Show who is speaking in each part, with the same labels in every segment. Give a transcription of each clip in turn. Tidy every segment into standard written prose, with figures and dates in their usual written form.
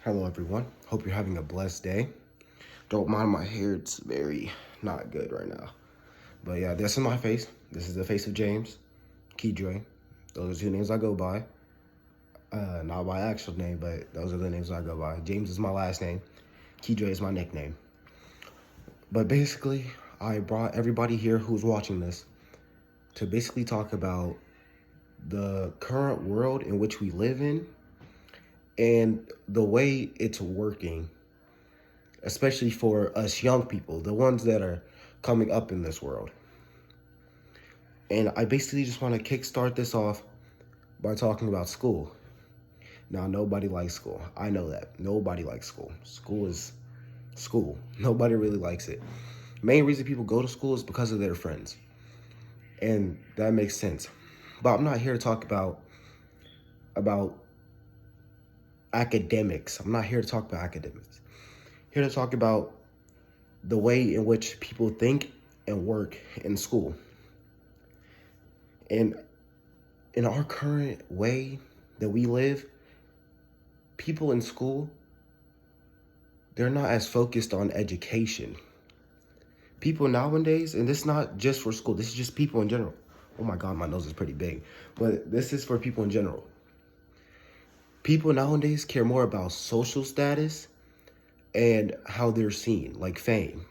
Speaker 1: Hello everyone, hope you're having a blessed day. Don't mind my hair, it's very not good right now. But yeah, this is my face. This is the face of James, Keydre. Those are two names I go by. Not my actual name, but those are the names I go by. James is my last name, Keydre is my nickname. But basically, I brought everybody here who's watching this to basically talk about the current world in which we live in and the way it's working, especially for us young people, the ones that are coming up in this world. And I basically just want to kickstart this off by talking about school. Now, nobody likes school. I know that. Nobody likes school. School is school. Nobody really likes it. Main reason people go to school is because of their friends. And that makes sense. But I'm not here to talk about academics. I'm not here to talk about academics. Here to talk about the way in which people think and work in school. And in our current way that we live, people in school, they're not as focused on education. People nowadays, and this is not just for school, this is just people in general. Oh my God, my nose is pretty big. But this is for people in general. People nowadays care more about social status and how they're seen, like fame.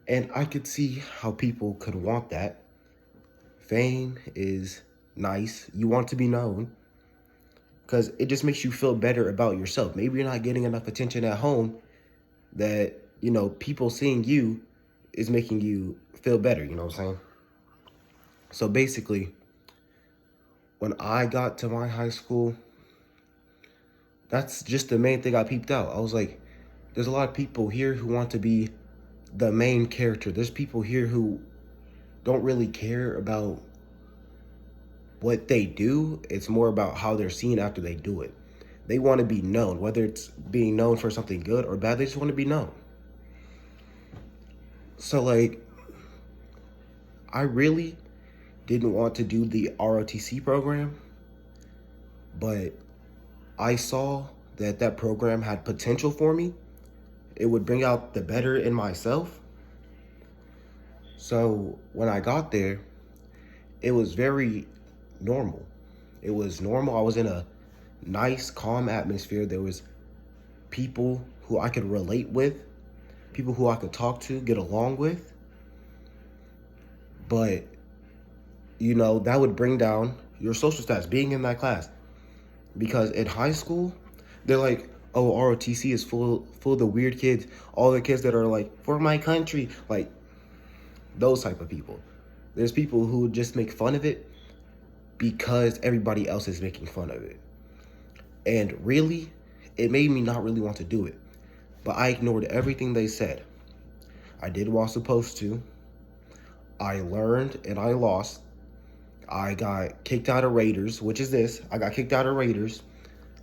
Speaker 1: And I could see how people could want that. Fame is nice. You want to be known because it just makes you feel better about yourself. Maybe you're not getting enough attention at home that, people seeing you is making you feel better, you know what I'm saying? So basically, when I got to my high school, that's just the main thing I peeped out. I was like, there's a lot of people here who want to be the main character. There's people here who don't really care about what they do. It's more about how they're seen after they do it. They want to be known, whether it's being known for something good or bad, they just want to be known. So I really didn't want to do the ROTC program, but I saw that program had potential for me. It would bring out the better in myself. So when I got there, it was very normal. It was normal. I was in a nice, calm atmosphere. There was people who I could relate with, people who I could talk to, get along with. But, that would bring down your social status, being in that class. Because in high school, they're like, oh, ROTC is full of the weird kids, all the kids that are like, for my country, like those type of people. There's people who just make fun of it because everybody else is making fun of it. And really, it made me not really want to do it. But I ignored everything they said. I did what I was supposed to. I learned and I lost. I got kicked out of Raiders, which is this. I got kicked out of Raiders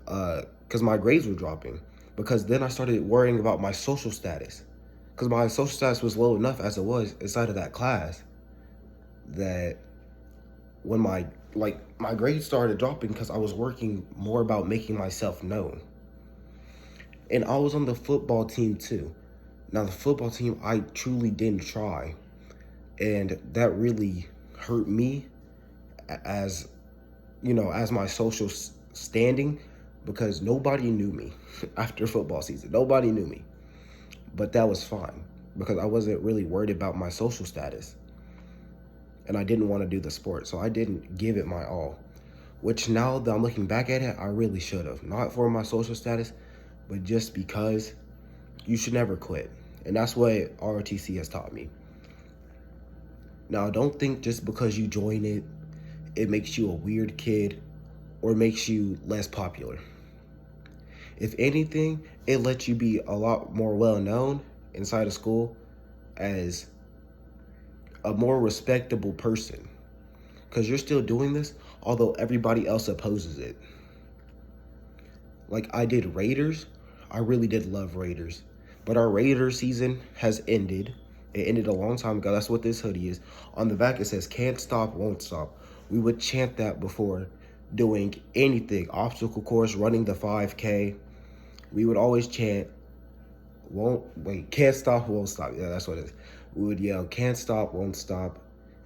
Speaker 1: because my grades were dropping. Because then I started worrying about my social status. Because my social status was low enough as it was inside of that class that when my grades started dropping because I was working more about making myself known. And I was on the football team too. Now the football team, I truly didn't try. And that really hurt me as my social standing, because nobody knew me after football season. Nobody knew me. But that was fine because I wasn't really worried about my social status. And I didn't want to do the sport, so I didn't give it my all. Which now that I'm looking back at it, I really should have. Not for my social status, but just because you should never quit. And that's what ROTC has taught me. Now, don't think just because you join it, it makes you a weird kid or makes you less popular. If anything, it lets you be a lot more well-known inside of school as a more respectable person. Because you're still doing this, although everybody else opposes it. Like I did Raiders. I really did love Raiders. But our Raiders season has ended. It ended a long time ago. That's what this hoodie is. On the back, it says, can't stop, won't stop. We would chant that before doing anything. Obstacle course, running the 5K. We would always chant, can't stop, won't stop. Yeah, that's what it is. We would yell, can't stop, won't stop.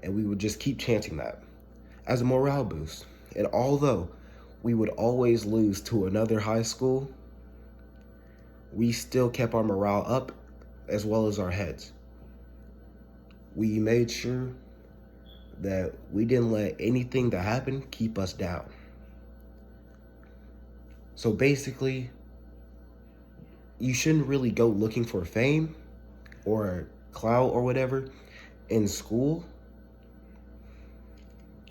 Speaker 1: And we would just keep chanting that as a morale boost. And although we would always lose to another high school, we still kept our morale up as well as our heads. We made sure that we didn't let anything that happened keep us down. So basically, you shouldn't really go looking for fame or clout or whatever in school,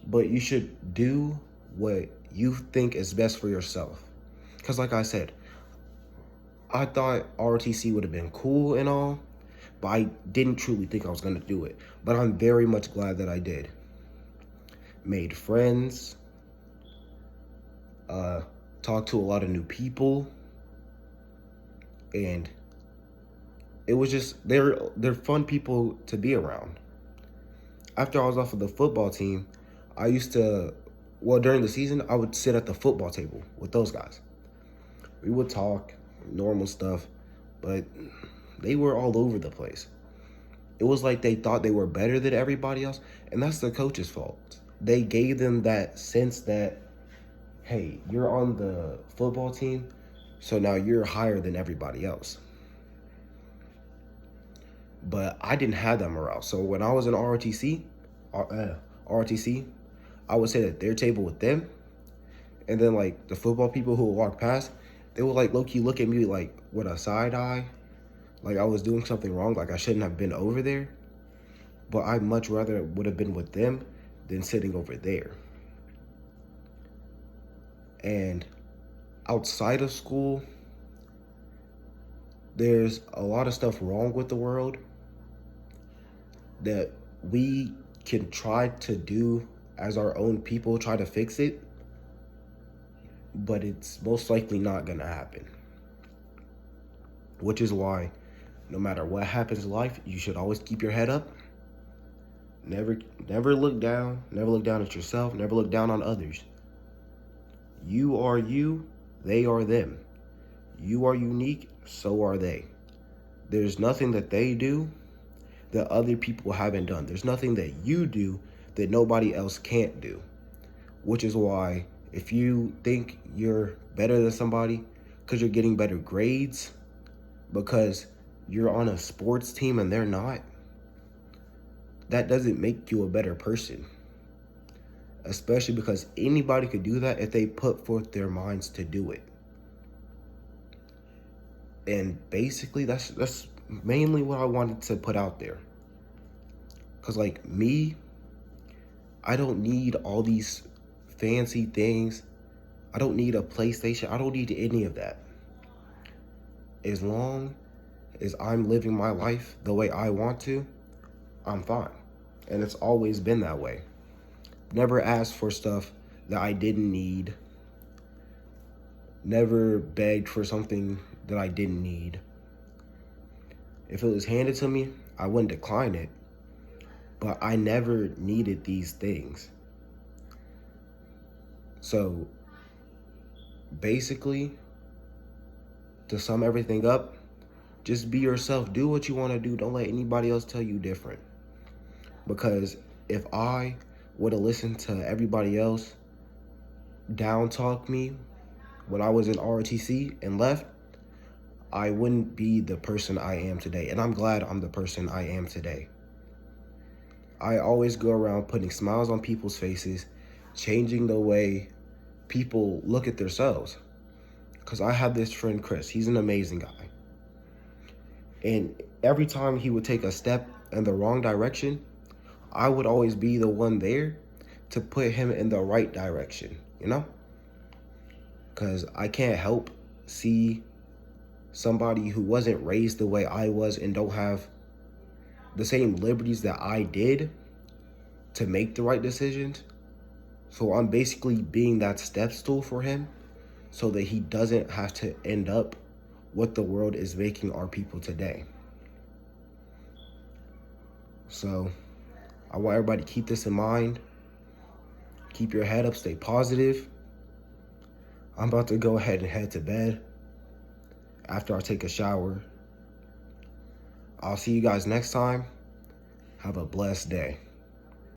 Speaker 1: but you should do what you think is best for yourself. Because like I said, I thought ROTC would have been cool and all, but I didn't truly think I was going to do it. But I'm very much glad that I did. Made friends, talked to a lot of new people, and it was just, they're fun people to be around. After I was off of the football team, I used to, during the season, I would sit at the football table with those guys. We would talk normal stuff, but they were all over the place. It was like they thought they were better than everybody else, and that's the coach's fault. They gave them that sense that, hey, you're on the football team, so now you're higher than everybody else. But I didn't have that morale. So when I was in ROTC, I would sit at their table with them, and then like the football people who would walk past, they would like low-key look at me like with a side eye, like I was doing something wrong, like I shouldn't have been over there. But I much rather would have been with them than sitting over there. And outside of school, there's a lot of stuff wrong with the world that we can try to do as our own people, try to fix it, but it's most likely not going to happen. Which is why no matter what happens in life, you should always keep your head up. Never look down. Never look down at yourself. Never look down on others. You are you. They are them. You are unique. So are they. There's nothing that they do that other people haven't done. There's nothing that you do that nobody else can't do. Which is why if you think you're better than somebody because you're getting better grades, because you're on a sports team and they're not, that doesn't make you a better person. Especially because anybody could do that if they put forth their minds to do it. And basically, that's mainly what I wanted to put out there. Because like me, I don't need all these fancy things. I don't need a PlayStation. I don't need any of that. As long as I'm living my life the way I want to, I'm fine. And it's always been that way. Never asked for stuff that I didn't need. Never begged for something that I didn't need. If it was handed to me, I wouldn't decline it. But I never needed these things. So basically, to sum everything up, just be yourself. Do what you want to do. Don't let anybody else tell you different. Because if I would have listened to everybody else down talk me when I was in ROTC and left, I wouldn't be the person I am today. And I'm glad I'm the person I am today. I always go around putting smiles on people's faces, changing the way people look at themselves. Because I have this friend, Chris. He's an amazing guy. And every time he would take a step in the wrong direction, I would always be the one there to put him in the right direction, you know? Because I can't help see somebody who wasn't raised the way I was and don't have the same liberties that I did to make the right decisions. So I'm basically being that step stool for him so that he doesn't have to end up what the world is making our people today. So I want everybody to keep this in mind. Keep your head up, stay positive. I'm about to go ahead and head to bed. after I take a shower. I'll see you guys next time. Have a blessed day.